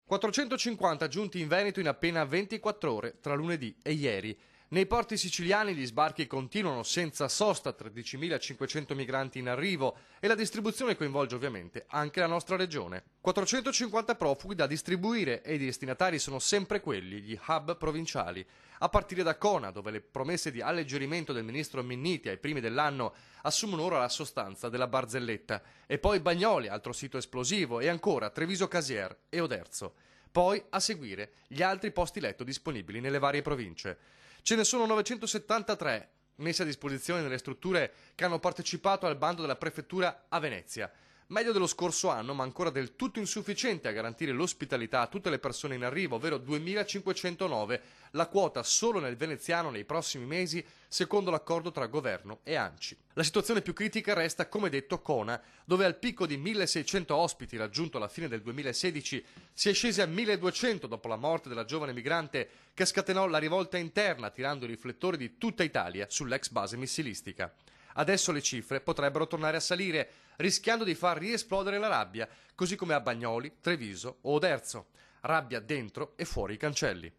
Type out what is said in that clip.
450 giunti in Veneto in appena 24 ore tra lunedì e ieri. Nei porti siciliani gli sbarchi continuano senza sosta, 13.500 migranti in arrivo e la distribuzione coinvolge ovviamente anche la nostra regione. 450 profughi da distribuire e i destinatari sono sempre quelli, gli hub provinciali. A partire da Cona, dove le promesse di alleggerimento del ministro Minniti ai primi dell'anno assumono ora la sostanza della barzelletta. E poi Bagnoli, altro sito esplosivo, e ancora Treviso Casier e Oderzo. Poi, a seguire, gli altri posti letto disponibili nelle varie province. Ce ne sono 973 messi a disposizione nelle strutture che hanno partecipato al bando della prefettura a Venezia. Meglio dello scorso anno, ma ancora del tutto insufficiente a garantire l'ospitalità a tutte le persone in arrivo, ovvero 2.509, la quota solo nel veneziano nei prossimi mesi, secondo l'accordo tra governo e ANCI. La situazione più critica resta, come detto, Cona, dove al picco di 1.600 ospiti raggiunto alla fine del 2016 si è scesi a 1.200 dopo la morte della giovane migrante che scatenò la rivolta interna, tirando i riflettori di tutta Italia sull'ex base missilistica. Adesso le cifre potrebbero tornare a salire, rischiando di far riesplodere la rabbia, così come a Bagnoli, Treviso o Oderzo. Rabbia dentro e fuori i cancelli.